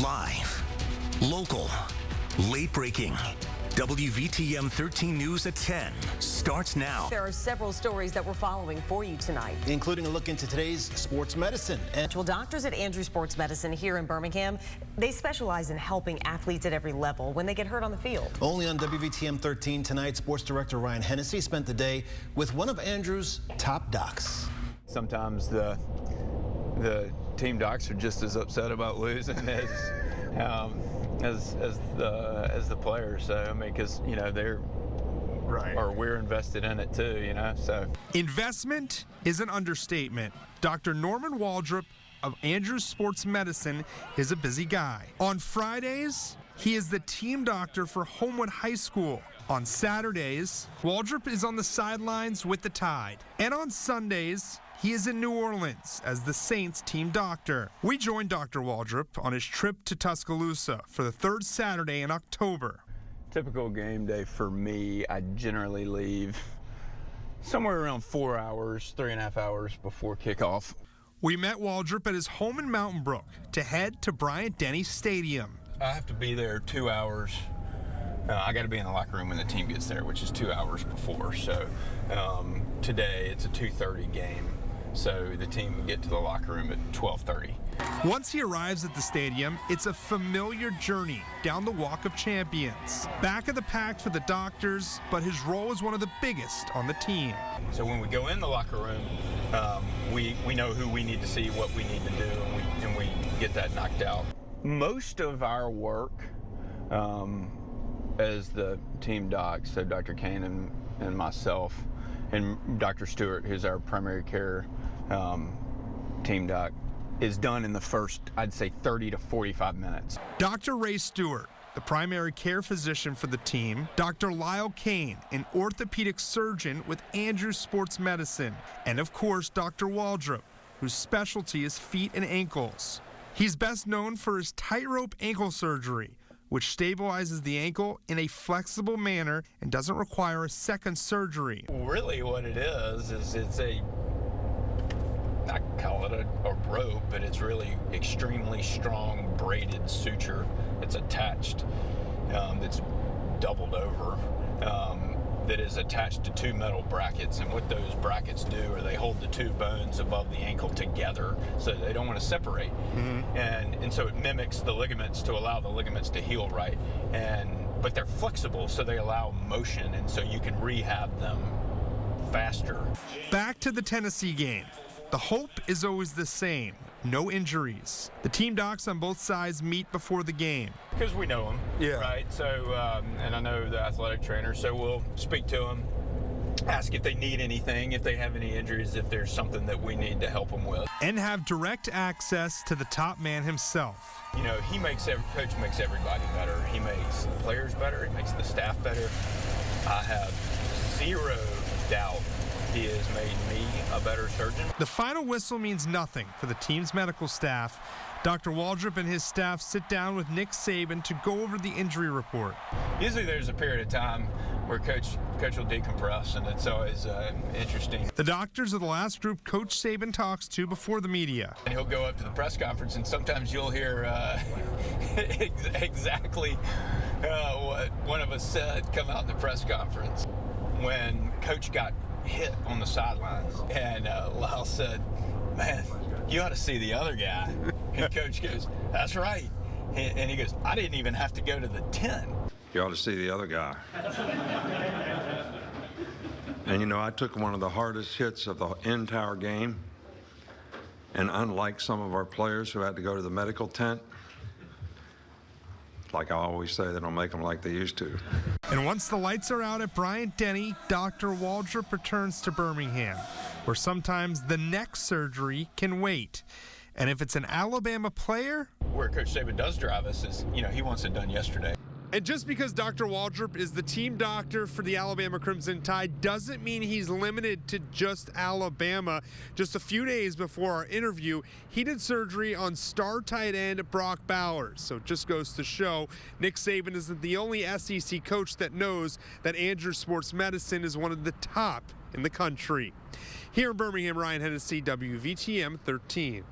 Live, local, late breaking. WVTM 13 News at 10 starts now. There are several stories that we're following for you tonight, including a look into today's sports medicine. Well, doctors at Andrews Sports Medicine here in Birmingham, they specialize in helping athletes at every level when they get hurt on the field. Only on WVTM 13 tonight, sports director Ryan Hennessy spent the day with one of Andrews' top docs. Sometimes the team docs are just as upset about losing as the players. So I mean, because they're right, or we're invested in it too. So investment is an understatement. Dr. Norman Waldrop of Andrews Sports Medicine is a busy guy. On Fridays, he is the team doctor for Homewood High School. On Saturdays, Waldrop is on the sidelines with the Tide. And on Sundays, he is in New Orleans as the Saints team doctor. We joined Dr. Waldrop on his trip to Tuscaloosa for the third Saturday in October. Typical game day for me, I generally leave somewhere around 4 hours, 3.5 hours before kickoff. We met Waldrop at his home in Mountain Brook to head to Bryant-Denny Stadium. I have to be there 2 hours. I got to be in the locker room when the team gets there, which is 2 hours before. So today it's a 2:30 game. So the team can get to the locker room at 12:30. Once he arrives at the stadium, it's a familiar journey down the Walk of Champions. Back of the pack for the doctors, but his role is one of the biggest on the team. So when we go in the locker room, we know who we need to see, what we need to do, and we get that knocked out. Most of our work as the team doc, so Dr. Kane and myself, and Dr. Stewart, who's our primary care team doc, is done in the first, I'd say, 30 to 45 minutes. Dr. Ray Stewart, the primary care physician for the team, Dr. Lyle Kane, an orthopedic surgeon with Andrews Sports Medicine, and of course, Dr. Waldrop, whose specialty is feet and ankles. He's best known for his tightrope ankle surgery, which stabilizes the ankle in a flexible manner and doesn't require a second surgery. Really what it is it's a, I call it a rope, but it's really extremely strong braided suture. It's attached, that's doubled over, that is attached to two metal brackets. And what those brackets do are they hold the two bones above the ankle together so they don't want to separate. Mm-hmm. And so it mimics the ligaments to allow the ligaments to heal right. But they're flexible, so they allow motion, and so you can rehab them faster. Back to the Tennessee game. The hope is always the same. No injuries. The team docs on both sides meet before the game. Because we know them, right? So, and I know the athletic trainer, so we'll speak to them, ask if they need anything, if they have any injuries, if there's something that we need to help them with. And have direct access to the top man himself. He makes coach makes everybody better. He makes the players better. He makes the staff better. I have zero doubt he has made me a better surgeon. The final whistle means nothing for the team's medical staff. Dr. Waldrop and his staff sit down with Nick Saban to go over the injury report. Usually there's a period of time where coach will decompress, and it's always interesting. The doctors are the last group Coach Saban talks to before the media. And he'll go up to the press conference, and sometimes you'll hear exactly what one of us said come out in the press conference. When Coach got hit on the sidelines, and Lyle said, "Man, you ought to see the other guy." And Coach goes, "That's right." And he goes, "I didn't even have to go to the 10. You ought to see the other guy. And I took one of the hardest hits of the entire game, and unlike some of our players who had to go to the medical tent, like I always say, they don't make them like they used to. And once the lights are out at Bryant-Denny, Dr. Waldrop returns to Birmingham, where sometimes the neck surgery can wait. And if it's an Alabama player, where Coach Saban does drive us is, he wants it done yesterday. And just because Dr. Waldrop is the team doctor for the Alabama Crimson Tide doesn't mean he's limited to just Alabama. Just a few days before our interview, he did surgery on star tight end Brock Bowers. So it just goes to show Nick Saban isn't the only SEC coach that knows that Andrews Sports Medicine is one of the top in the country. Here in Birmingham, Ryan Hennessy, WVTM 13.